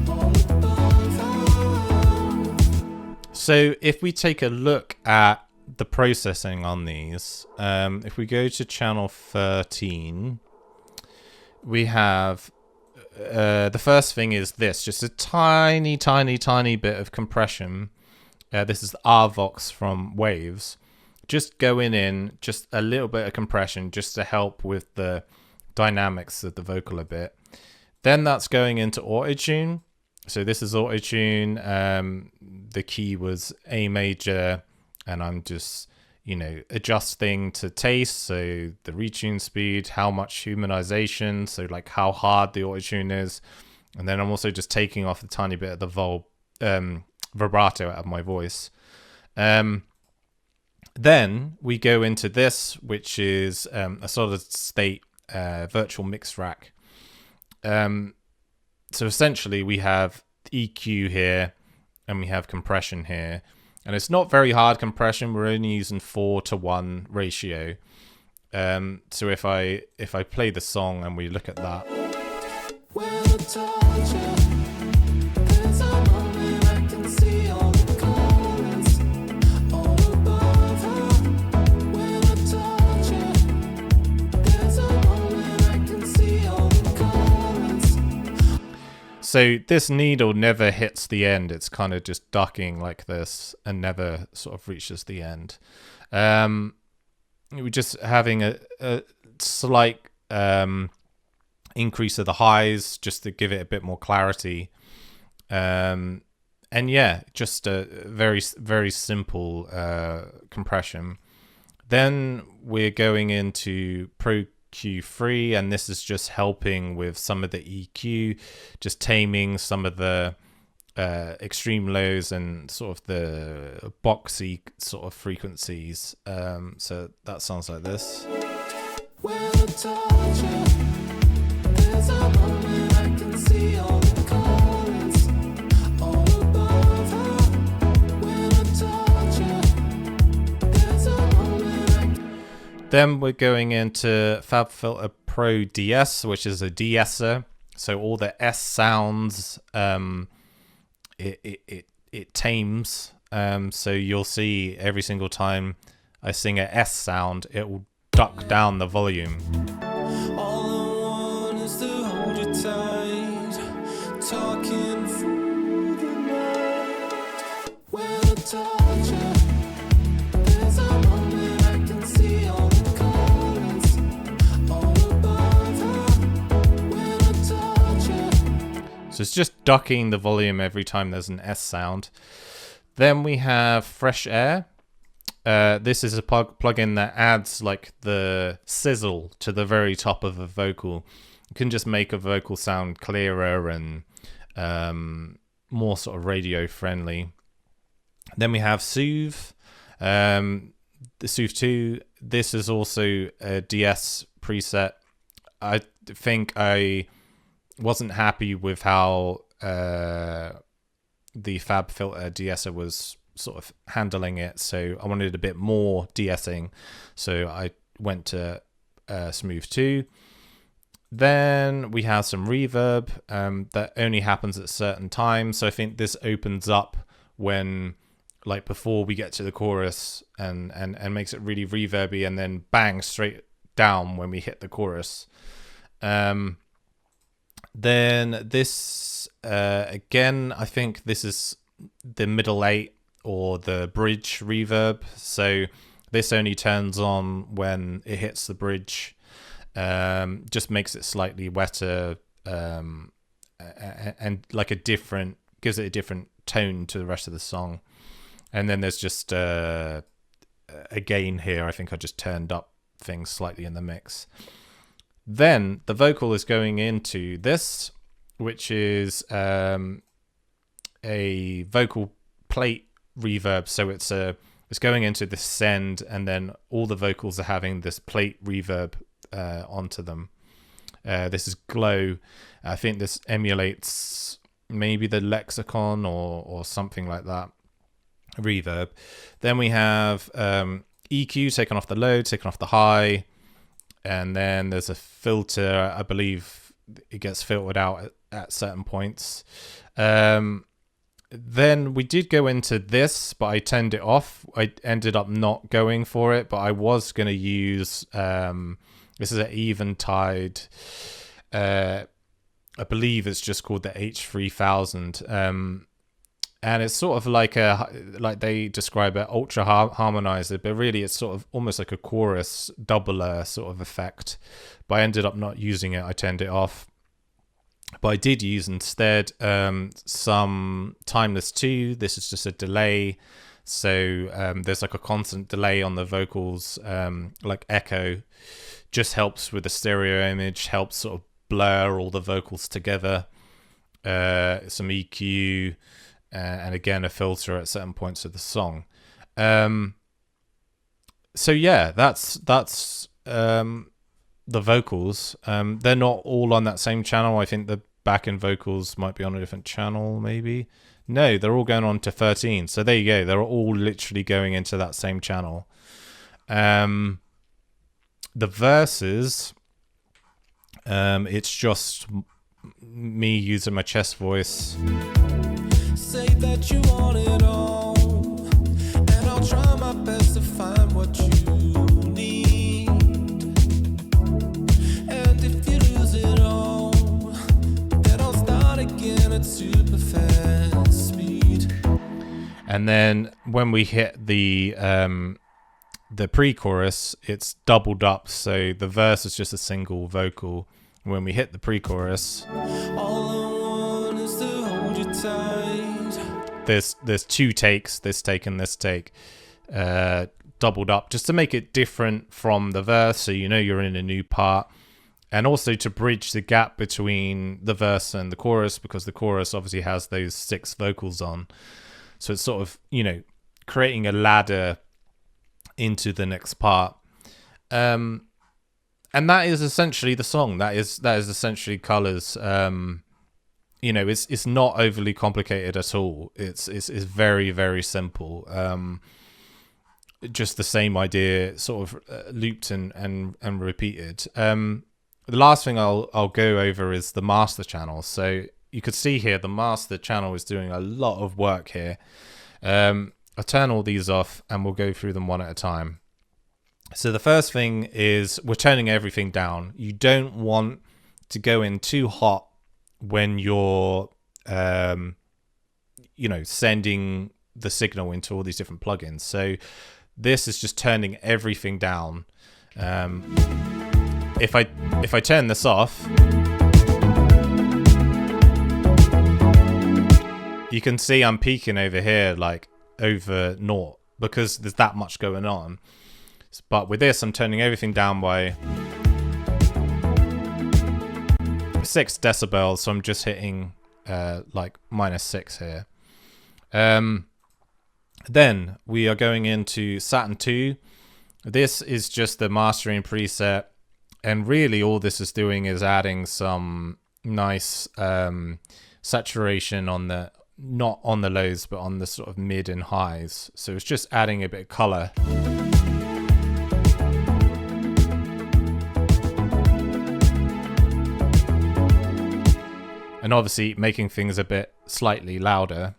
all above her. So if we take a look at the processing on these, if we go to channel 13, we have the first thing is this, just a tiny bit of compression. This is the RVox from Waves, just going in just a little bit of compression just to help with the dynamics of the vocal a bit. Then that's going into auto-tune. So this is auto-tune. The key was A major, and I'm just adjusting to taste. So the retune speed, how much humanization, so like how hard the auto-tune is, and then I'm also just taking off a tiny bit of the vibrato out of my voice. Then we go into this, which is a solid state virtual mix rack. So essentially we have EQ here and we have compression here, and it's not very hard compression. We're only using 4:1 ratio. So if I play the song and we look at that, When I touch her, there's a moment I can see all the colors all above her. When I touch her, there's a moment I can see all the colors. so this needle never hits the end. It's kind of just ducking like this and never sort of reaches the end. We're just having a slight increase of the highs just to give it a bit more clarity. And yeah, just a very simple compression. Then we're going into Pro Q3, and this is just helping with some of the EQ, just taming some of the extreme lows and sort of the boxy sort of frequencies. So that sounds like this. When I touch her, there's a moment I can see all the colors all above her. When I touch her, there's a moment I can... Then we're going into FabFilter Pro DS, which is a de-esser. So all the S sounds, it tames. So you'll see every single time I sing a S sound, it will duck down the volume. All I want is to hold you tight, talking through the night. When I touch her, there's a moment I can see all the colors all above her. When I touch her. So it's just ducking the volume every time there's an S sound. Then we have Fresh Air. This is a plugin that adds like the sizzle to the very top of a vocal. You can just make a vocal sound clearer and more sort of radio friendly. Then we have Soothe, the Soothe 2. This is also a DS preset. I think I wasn't happy with how the FabFilter de-esser was sort of handling it, so I wanted a bit more de-essing, so I went to Smooth 2. Then we have some reverb that only happens at certain times, so I think this opens up when like before we get to the chorus, and makes it really reverby, and then bang straight down when we hit the chorus. Then this again, I think this is the middle 8 or the bridge reverb. So this only turns on when it hits the bridge. Just makes it slightly wetter, and like gives it a different tone to the rest of the song. And then there's just a gain here. I think I just turned up things slightly in the mix. Then the vocal is going into this, which is a vocal plate reverb. So it's going into the send, and then all the vocals are having this plate reverb onto them. This is Glow. I think this emulates maybe the Lexicon or something like that reverb. Then we have EQ taken off the low, taken off the high, and then there's a filter. I believe it gets filtered out at certain points. Then we did go into this, but I turned it off. I ended up not going for it, but I was going to use this is an Eventide. I believe it's just called the H3000. And it's sort of like they describe it, ultra harmonizer, but really it's sort of almost like a chorus doubler sort of effect. But I ended up not using it. I turned it off. But I did use instead some Timeless 2. This is just a delay. So there's like a constant delay on the vocals, like echo. Just helps with the stereo image, helps sort of blur all the vocals together. Some EQ. And again, a filter at certain points of the song. So yeah, that's the vocals. They're not all on that same channel. I think the back-end vocals might be on a different channel, maybe. No, they're all going on to 13. So there you go. They're all literally going into that same channel. The verses, it's just me using my chest voice. Say that you want it all, and I'll try my best to find what you need. And if you lose it all, then I'll start again at super fast speed. And then when we hit the pre-chorus, it's doubled up, so the verse is just a single vocal. When we hit the pre-chorus, all I want is to hold you tight. There's 2 takes, this take and this take, doubled up, just to make it different from the verse, so you know you're in a new part, and also to bridge the gap between the verse and the chorus, because the chorus obviously has those 6 vocals on. So it's sort of, creating a ladder into the next part. And that is essentially the song. That is essentially Colors. It's not overly complicated at all. It's very, very simple. Just the same idea, sort of looped and repeated. The last thing I'll go over is the master channel. So you could see here the master channel is doing a lot of work here. I'll turn all these off and we'll go through them one at a time. So the first thing is we're turning everything down. You don't want to go in too hot when you're sending the signal into all these different plugins. So this is just turning everything down. If I turn this off, you can see I'm peaking over here like over 0 because there's that much going on. But with this, I'm turning everything down by 6 decibels, so I'm just hitting like -6 here. Then we are going into Saturn 2. This is just the mastering preset, and really all this is doing is adding some nice saturation on the, not on the lows, but on the sort of mid and highs. So it's just adding a bit of color. And obviously making things a bit slightly louder.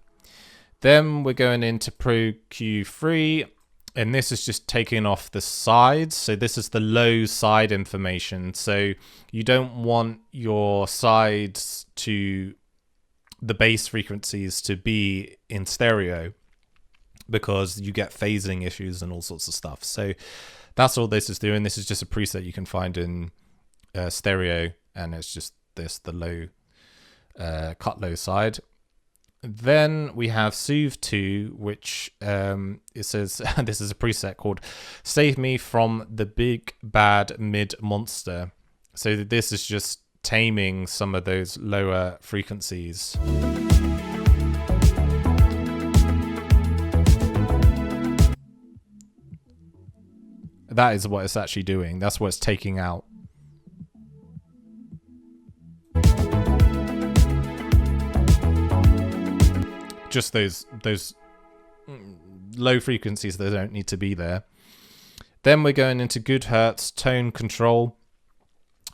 Then we're going into Pro Q3, and this is just taking off the sides. So this is the low side information. So you don't want your sides to, the bass frequencies to be in stereo, because you get phasing issues and all sorts of stuff. So that's all this is doing. This is just a preset you can find in stereo, and it's just this, the low, cut low side. Then we have Soothe 2, which it says this is a preset called Save Me from the Big Bad Mid Monster. So this is just taming some of those lower frequencies. That is what it's actually doing. That's what it's taking out. Just those low frequencies that don't need to be there. Then we're going into Good Hertz Tone Control.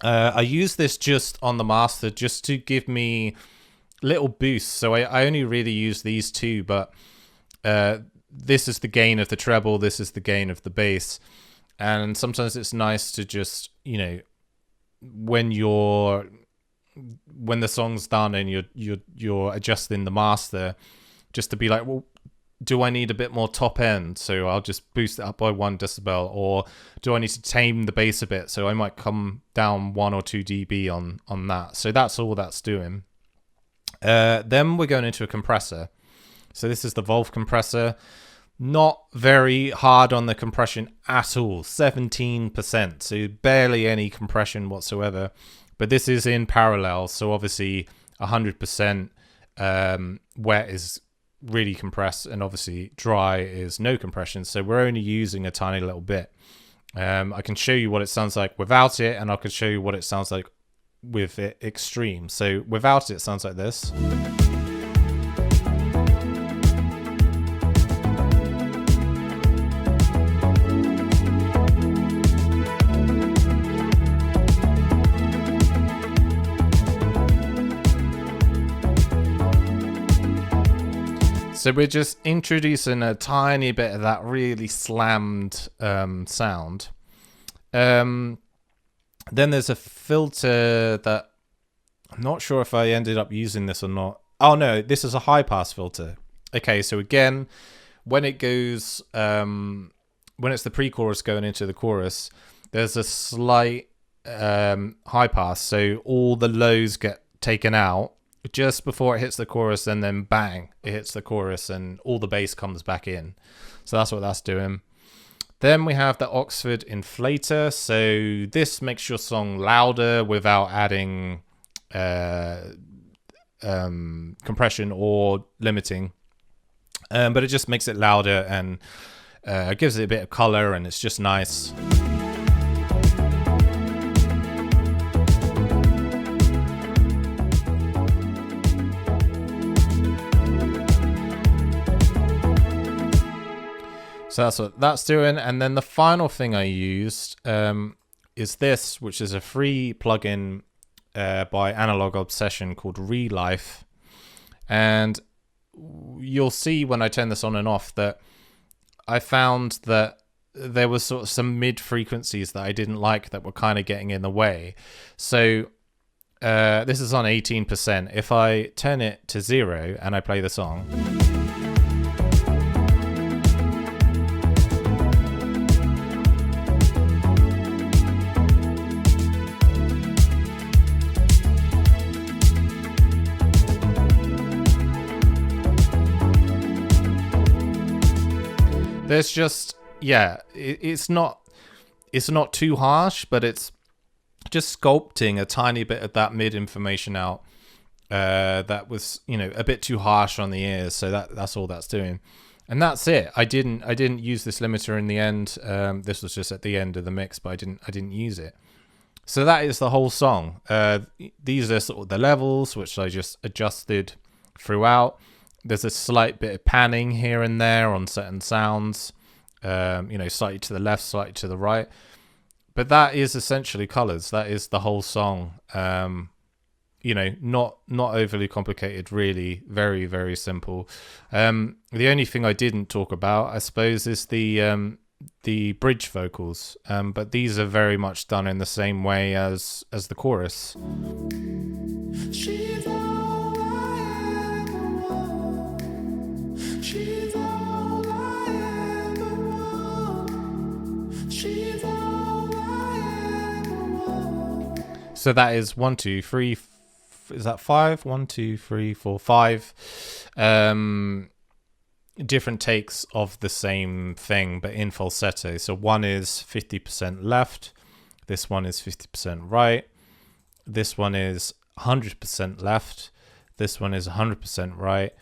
I use this just on the master just to give me little boosts. So I only really use these two, but this is the gain of the treble, this is the gain of the bass. And sometimes it's nice to just, you know, when the song's done and you're adjusting the master, just to be like, well, do I need a bit more top end? So I'll just boost it up by 1 decibel, or do I need to tame the bass a bit? So I might come down 1 or 2 dB on that. So that's all that's doing. Then we're going into a compressor. So this is the Volve compressor. Not very hard on the compression at all, 17%. So barely any compression whatsoever. But this is in parallel. So obviously 100% wet is really compressed, and obviously dry is no compression, so we're only using a tiny little bit. I can show you what it sounds like without it, and I can show you what it sounds like with it extreme. So without it, it sounds like this. So we're just introducing a tiny bit of that really slammed sound. Then there's a filter that I'm not sure if I ended up using this or not. Oh no, this is a high pass filter. Okay, so again, when it goes, when it's the pre-chorus going into the chorus, there's a slight high pass. So all the lows get taken out just before it hits the chorus, and then bang, it hits the chorus and all the bass comes back in. So that's what that's doing. Then we have the Oxford inflator. So this makes your song louder without adding compression or limiting, but it just makes it louder and gives it a bit of color, and it's just nice. So that's what that's doing. And then the final thing I used is this, which is a free plugin by Analog Obsession called Relife. And you'll see when I turn this on and off that I found that there was sort of some mid frequencies that I didn't like that were kind of getting in the way. So this is on 18%. If I turn it to 0 and I play the song, there's just, yeah, it's not too harsh, but it's just sculpting a tiny bit of that mid information out that was, you know, a bit too harsh on the ears. So that's all that's doing, and that's it. I didn't use this limiter in the end. This was just at the end of the mix, but I didn't use it. So that is the whole song. These are sort of the levels which I just adjusted throughout. There's a slight bit of panning here and there on certain sounds, you know, slightly to the left, slightly to the right. But that is essentially colors. That is the whole song. not overly complicated, really. Very, very simple. The only thing I didn't talk about, I suppose, is the bridge vocals, but these are very much done in the same way as the chorus. She's all I ever want. She's all I ever want. She's all I ever want. So that is 1, 2, 3. Is that 5? 1, 2, 3, 4, 5. Different takes of the same thing, but in falsetto. So one is 50% left. This one is 50% right. This one is 100% left. This one is 100% right.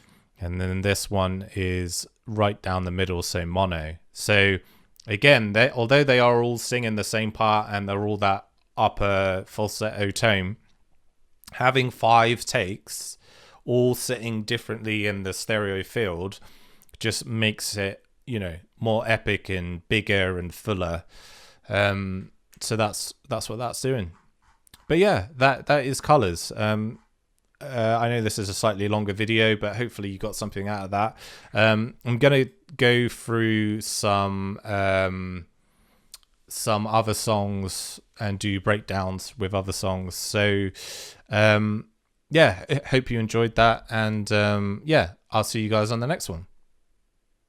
And then this one is right down the middle, so mono. So again, although they are all singing the same part and they're all that upper falsetto tone, having 5 takes all sitting differently in the stereo field just makes it, more epic and bigger and fuller. So that's what that's doing. But yeah, that is Colours. I know this is a slightly longer video, but hopefully you got something out of that. I'm gonna go through some other songs and do breakdowns with other songs. So yeah, I hope you enjoyed that, and yeah, I'll see you guys on the next one.